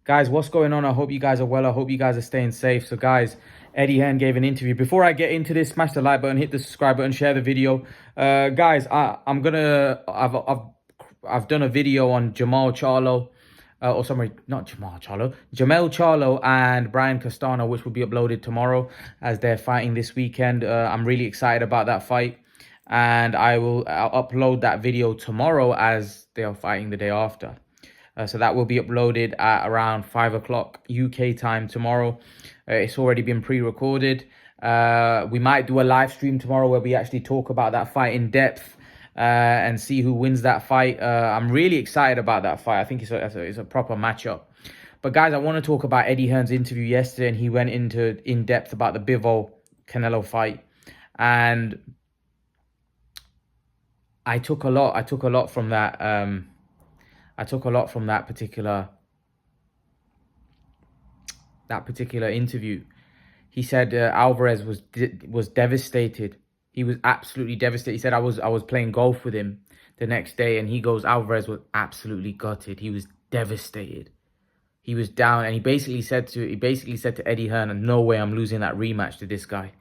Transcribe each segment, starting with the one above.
Guys, what's going on? I hope you guys are well. I hope you guys are staying safe. So, guys, Eddie Hearn gave an interview. Before I get into this, smash the like button, hit the subscribe button, share the video. Guys, I've done a video on Jamal Charlo, or sorry, not Jamal Charlo, Jamel Charlo and Brian Castano, which will be uploaded tomorrow as they're fighting this weekend. I'm really excited about that fight, and I'll upload that video tomorrow as they are fighting the day after. So that will be uploaded at around 5 o'clock UK time tomorrow. It's already been pre-recorded. We might do a live stream tomorrow where we actually talk about that fight in depth and see who wins that fight. I'm really excited about that fight. I think it's a proper matchup. But guys, I want to talk about Eddie Hearn's interview yesterday, and he went into in depth about the Bivol Canelo fight. And I took a lot from that. I took a lot from that particular interview. He said Alvarez was devastated. He was absolutely devastated. He said I was playing golf with him the next day, and he goes, Alvarez was absolutely gutted. He was devastated. He was down, and he basically said to Eddie Hearn, no way I'm losing that rematch to this guy.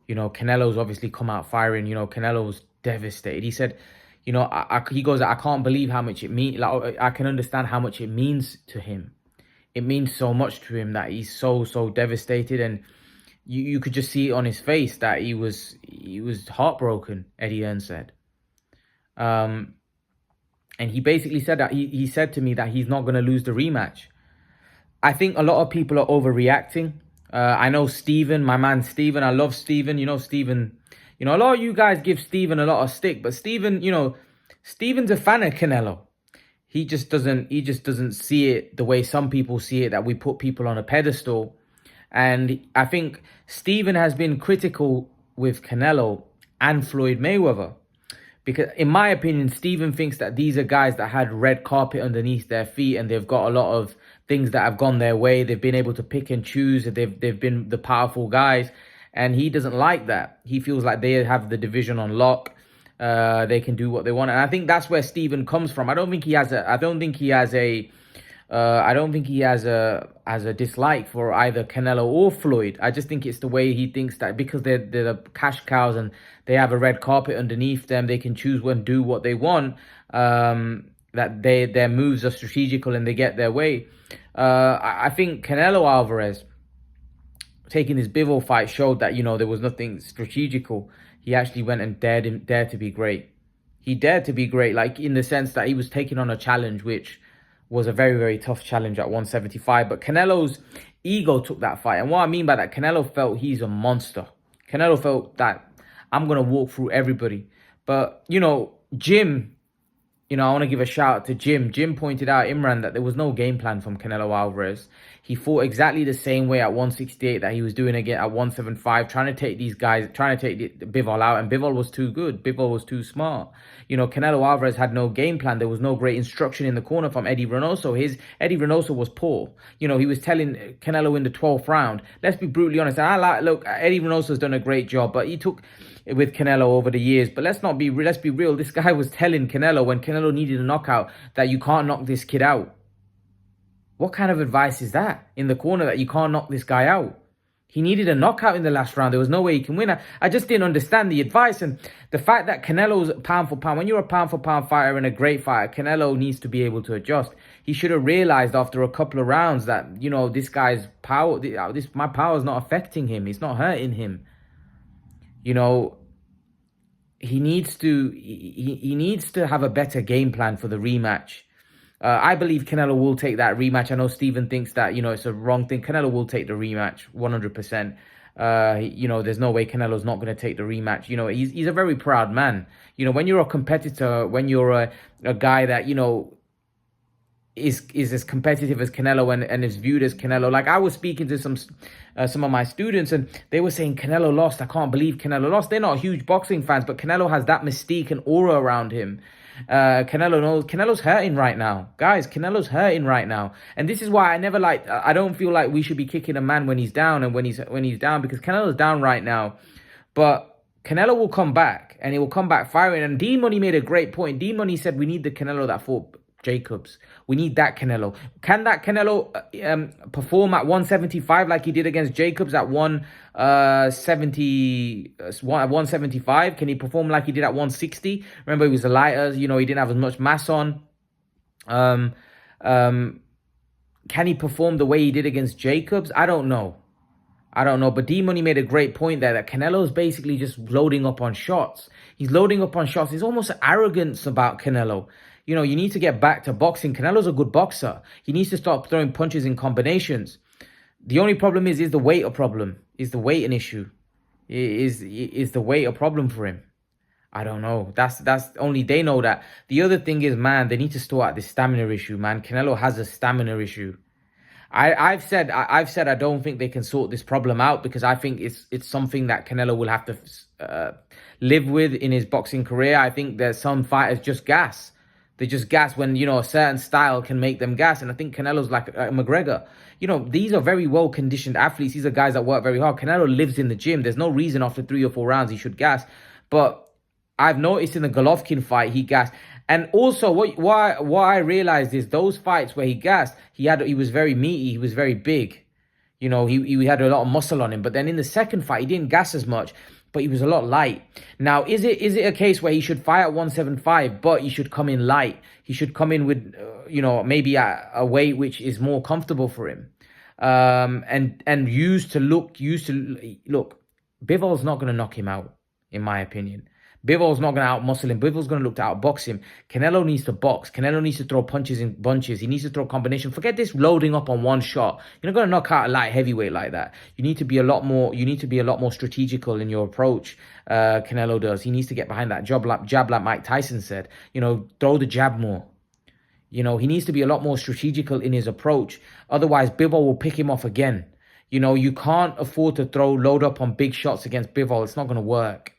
You know, Canelo's obviously come out firing. You know, Canelo was devastated. He said, you know, he goes, I can't believe how much it means. Like, I can understand how much it means to him. It means so much to him that he's so devastated, and you could just see it on his face that he was heartbroken. Eddie Hearn said, and he basically said that he said to me that he's not going to lose the rematch. I think a lot of people are overreacting. I know Steven, my man Steven. I love Steven. You know Steven. You know, a lot of you guys give Steven a lot of stick, but Steven, you know, Steven's a fan of Canelo. He just doesn't see it the way some people see it, that we put people on a pedestal. And I think Steven has been critical with Canelo and Floyd Mayweather, because in my opinion, Steven thinks that these are guys that had red carpet underneath their feet, and they've got a lot of things that have gone their way. They've been able to pick and choose. They've been the powerful guys. And he doesn't like that. He feels like they have the division on lock. They can do what they want, and I think that's where Steven comes from. I don't think he has a dislike for either Canelo or Floyd. I just think it's the way he thinks that because they're the cash cows and they have a red carpet underneath them, they can choose when do what they want. That their moves are strategical and they get their way. I think Canelo Alvarez taking this Bivol fight showed that, you know, there was nothing strategical. He actually went and dared to be great. He dared to be great, like in the sense that he was taking on a challenge, which was a very tough challenge at 175. But Canelo's ego took that fight. And what I mean by that, Canelo felt he's a monster. Canelo felt that I'm going to walk through everybody. But, you know, Jim, you know, I want to give a shout out to Jim. Jim pointed out, Imran, that there was no game plan from Canelo Alvarez. He fought exactly the same way at 168 that he was doing again at 175, trying to take these guys, trying to take Bivol out, and Bivol was too good. Bivol was too smart. You know, Canelo Alvarez had no game plan. There was no great instruction in the corner from Eddie Reynoso. Eddie Reynoso was poor. You know, he was telling Canelo in the 12th round, let's be brutally honest. And look, Eddie Reynoso's done a great job, but he took with Canelo over the years. But let's be real. This guy was telling Canelo when Canelo needed a knockout that you can't knock this kid out. What kind of advice is that in the corner, that you can't knock this guy out? He needed a knockout in the last round. There was no way he can win. I just didn't understand the advice. And the fact that Canelo's pound for pound, when you're a pound for pound fighter and a great fighter, Canelo needs to be able to adjust. He should have realized after a couple of rounds that, you know, this guy's power, my power is not affecting him. It's not hurting him. You know, he needs to have a better game plan for the rematch. I believe Canelo will take that rematch. I know Steven thinks that, you know, it's a wrong thing. Canelo will take the rematch 100%. You know, there's no way Canelo's not going to take the rematch. You know, he's a very proud man. You know, when you're a competitor, when you're a guy that, you know, is as competitive as Canelo and is viewed as Canelo. Like, I was speaking to some of my students, and they were saying Canelo lost. I can't believe Canelo lost. They're not huge boxing fans, but Canelo has that mystique and aura around him. Canelo's hurting right now, guys. Canelo's hurting right now, and this is why I don't feel like we should be kicking a man when he's down and when he's down, because Canelo's down right now, but Canelo will come back, and he will come back firing. And D Money made a great point. D Money said we need the Canelo that fought Jacobs. We need that Canelo. Can that Canelo perform at 175 like he did against Jacobs at 175? Can he perform like he did at 160? Remember, he was a lighter. You know, he didn't have as much mass on. Um, um, can he perform the way he did against Jacobs? I don't know. But D-Money made a great point there that Canelo's basically just loading up on shots. He's loading up on shots. There's almost arrogance about Canelo. You know, you need to get back to boxing. Canelo's a good boxer. He needs to start throwing punches in combinations. The only problem is the weight a problem? Is the weight an issue? Is the weight a problem for him? I don't know. That's only they know that. The other thing is, man, they need to sort out this stamina issue, man. Canelo has a stamina issue. I've said I don't think they can sort this problem out because I think it's something that Canelo will have to live with in his boxing career. I think that some fighters just gas. They just gas when, you know, a certain style can make them gas. And I think Canelo's like McGregor. You know, these are very well-conditioned athletes. These are guys that work very hard. Canelo lives in the gym. There's no reason after 3 or 4 rounds he should gas. But I've noticed in the Golovkin fight, he gassed. And also, what I realized is those fights where he gassed, he was very meaty, he was very big. You know, he had a lot of muscle on him. But then in the second fight, he didn't gas as much, but he was a lot light. Now, is it a case where he should fight at 175, but he should come in light? He should come in with, you know, maybe a weight which is more comfortable for him, and used to look. Bivol's not going to knock him out, in my opinion. Bivol's not going to out-muscle him. Bivol's going to look to out-box him. Canelo needs to box. Canelo needs to throw punches in bunches. He needs to throw combination. Forget this loading up on one shot. You're not going to knock out a light heavyweight like that. You need to be a lot more strategical in your approach. Canelo does. He needs to get behind that jab like Mike Tyson said. You know, throw the jab more. You know, he needs to be a lot more strategical in his approach. Otherwise, Bivol will pick him off again. You know, you can't afford to load up on big shots against Bivol. It's not going to work.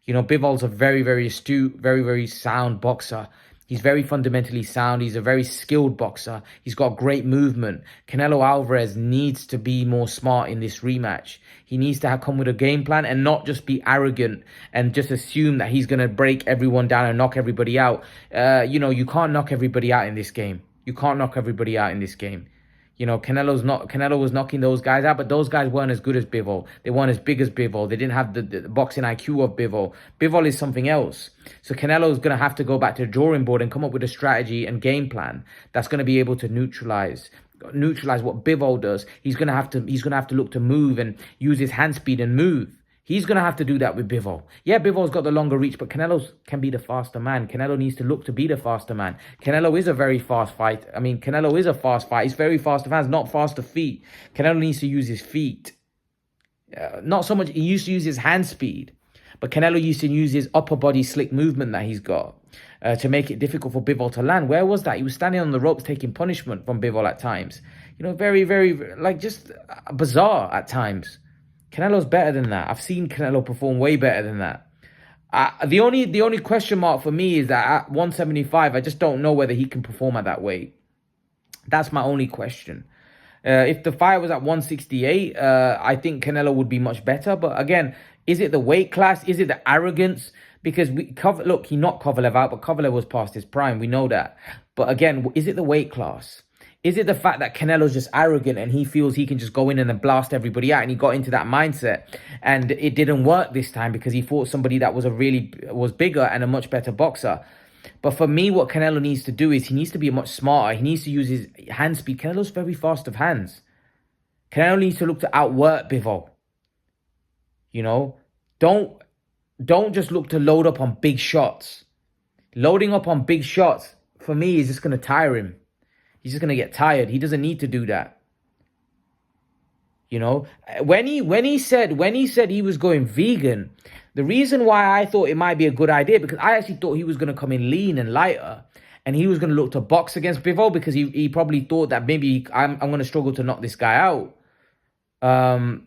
You know, Bivol's a very, very astute, very, very sound boxer. He's very fundamentally sound. He's a very skilled boxer. He's got great movement. Canelo Alvarez needs to be more smart in this rematch. He needs to come with a game plan and not just be arrogant and just assume that he's going to break everyone down and knock everybody out. You know, you can't knock everybody out in this game. You can't knock everybody out in this game. You know, Canelo was knocking those guys out, but those guys weren't as good as Bivol. They weren't as big as Bivol. They didn't have the boxing IQ of Bivol. Bivol is something else. So Canelo's going to have to go back to the drawing board and come up with a strategy and game plan that's going to be able to neutralize what Bivol does. He's going to have to look to move and use his hand speed and move. He's going to have to do that with Bivol. Yeah, Bivol's got the longer reach, but Canelo can be the faster man. Canelo needs to look to be the faster man. Canelo is a very fast fight. I mean, Canelo is a fast fight. He's very fast of hands, not fast of feet. Canelo needs to use his feet. Not so much, he used to use his hand speed, but Canelo used to use his upper body slick movement that he's got to make it difficult for Bivol to land. Where was that? He was standing on the ropes taking punishment from Bivol at times. You know, very, very, like just bizarre at times. Canelo's better than that. I've seen Canelo perform way better than that. The only question mark for me is that at 175, I just don't know whether he can perform at that weight. That's my only question. If the fight was at 168, I think Canelo would be much better. But again, is it the weight class? Is it the arrogance? Because look, he knocked Kovalev out, but Kovalev was past his prime. We know that. But again, is it the weight class? Is it the fact that Canelo's just arrogant and he feels he can just go in and then blast everybody out, and he got into that mindset and it didn't work this time because he fought somebody that was bigger and a much better boxer? But for me, what Canelo needs to do is he needs to be much smarter. He needs to use his hand speed. Canelo's very fast of hands. Canelo needs to look to outwork Bivol. You know, don't just look to load up on big shots. Loading up on big shots, for me, is just going to tire him. He's just going to get tired. He doesn't need to do that. You know, when he said he was going vegan, the reason why I thought it might be a good idea, because I actually thought he was going to come in lean and lighter, and he was going to look to box against Bivol because he probably thought that maybe I'm going to struggle to knock this guy out. But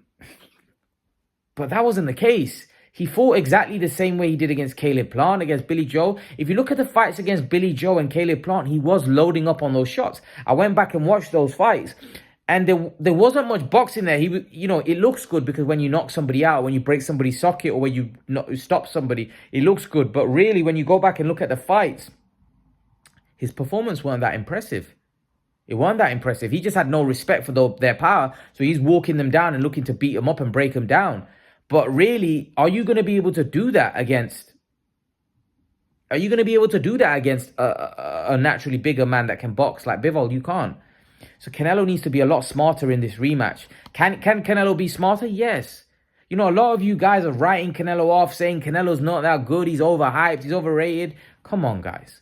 that wasn't the case. He fought exactly the same way he did against Caleb Plant, against Billy Joe. If you look at the fights against Billy Joe and Caleb Plant, he was loading up on those shots. I went back and watched those fights, and there wasn't much boxing there. It looks good because when you knock somebody out, when you break somebody's socket, or when you stop somebody, it looks good. But really, when you go back and look at the fights, his performance weren't that impressive. It wasn't that impressive. He just had no respect for their power. So he's walking them down and looking to beat them up and break them down. But really, are you going to be able to do that against... Are you going to be able to do that against a naturally bigger man that can box like Bivol? You can't. So Canelo needs to be a lot smarter in this rematch. Can Canelo be smarter? Yes. You know, a lot of you guys are writing Canelo off, saying Canelo's not that good, he's overhyped, he's overrated. Come on, guys.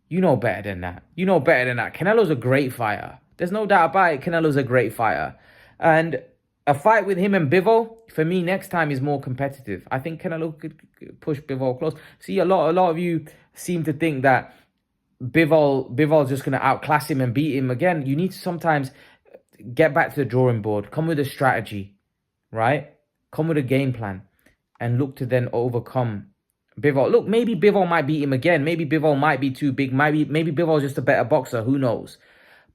You know better than that. You know better than that. Canelo's a great fighter. There's no doubt about it. Canelo's a great fighter. And a fight with him and Bivol, for me, next time is more competitive. I think Canelo could push Bivol close. See, a lot of you seem to think that Bivol's just going to outclass him and beat him. Again, you need to sometimes get back to the drawing board. Come with a strategy, right? Come with a game plan and look to then overcome Bivol. Look, maybe Bivol might beat him again. Maybe Bivol might be too big. Maybe Bivol's just a better boxer. Who knows?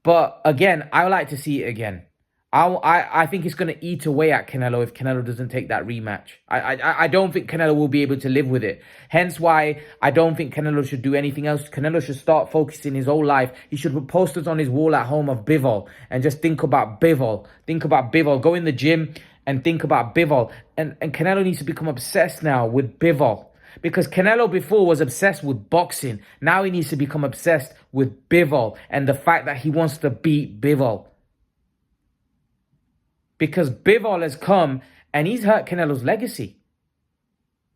But again, I would like to see it again. I think it's going to eat away at Canelo if Canelo doesn't take that rematch. I don't think Canelo will be able to live with it. Hence why I don't think Canelo should do anything else. Canelo should start focusing his whole life. He should put posters on his wall at home of Bivol and just think about Bivol. Think about Bivol. Go in the gym and think about Bivol. And Canelo needs to become obsessed now with Bivol. Because Canelo before was obsessed with boxing. Now he needs to become obsessed with Bivol and the fact that he wants to beat Bivol. Because Bivol has come and he's hurt Canelo's legacy.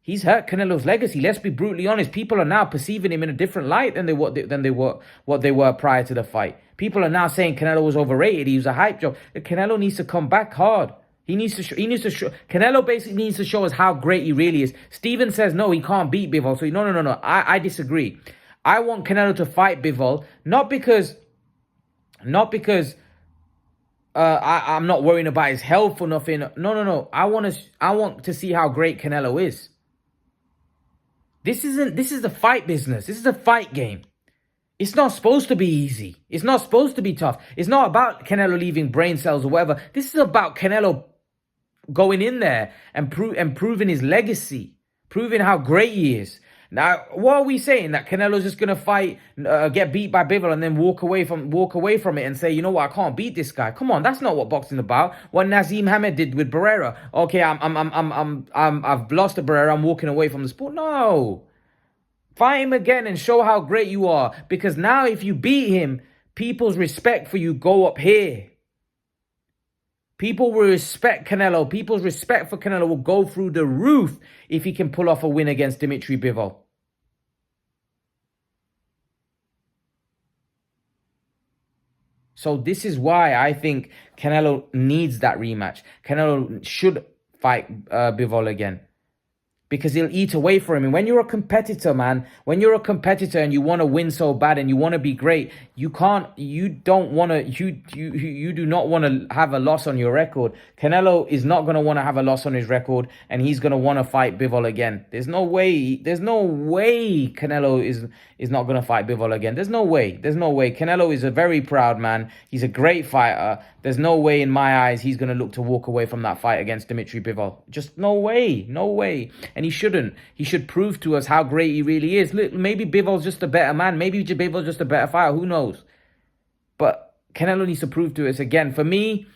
He's hurt Canelo's legacy. Let's be brutally honest. People are now perceiving him in a different light than they were prior to the fight. People are now saying Canelo was overrated. He was a hype job. Canelo needs to come back hard. Canelo basically needs to show us how great he really is. Steven says no, he can't beat Bivol. So no. I disagree. I want Canelo to fight Bivol, not because I'm not worrying about his health or nothing. No. I want to see how great Canelo is. This is the fight business. This is a fight game. It's not supposed to be easy. It's not supposed to be tough. It's not about Canelo leaving brain cells or whatever. This is about Canelo going in there and proving his legacy, proving how great he is. Now, what are we saying? That Canelo's just gonna fight, get beat by Bivol, and then walk away from it and say, you know what, I can't beat this guy. Come on, that's not what boxing's about. What Nazim Hamed did with Barrera. Okay, I've lost to Barrera. I'm walking away from the sport. No, fight him again and show how great you are. Because now, if you beat him, people's respect for you go up here. People will respect Canelo. People's respect for Canelo will go through the roof if he can pull off a win against Dmitry Bivol. So this is why I think Canelo needs that rematch. Canelo should fight Bivol again. Because he'll eat away from him. And when you're a competitor, man, when you're a competitor and you want to win so bad and you want to be great, you do not want to have a loss on your record. Canelo is not going to want to have a loss on his record, and he's going to want to fight Bivol again. There's no way Canelo is not going to fight Bivol again. There's no way. Canelo is a very proud man. He's a great fighter. There's no way in my eyes he's going to look to walk away from that fight against Dmitry Bivol. Just no way. And he shouldn't. He should prove to us how great he really is. Look, maybe Bivol's just a better man. Maybe Bivol's just a better fighter. Who knows? But Canelo needs to prove to us again. For me,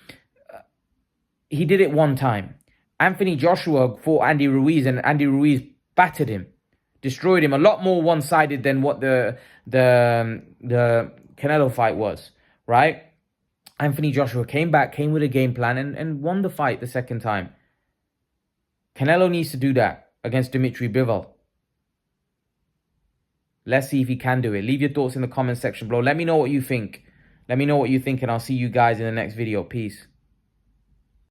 he did it one time. Anthony Joshua fought Andy Ruiz, and Andy Ruiz battered him, destroyed him. A lot more one-sided than what the Canelo fight was, right? Anthony Joshua came with a game plan and won the fight the second time. Canelo needs to do that against Dmitry Bivol. Let's see if he can do it. Leave your thoughts in the comment section below. Let me know what you think. And I'll see you guys in the next video. Peace.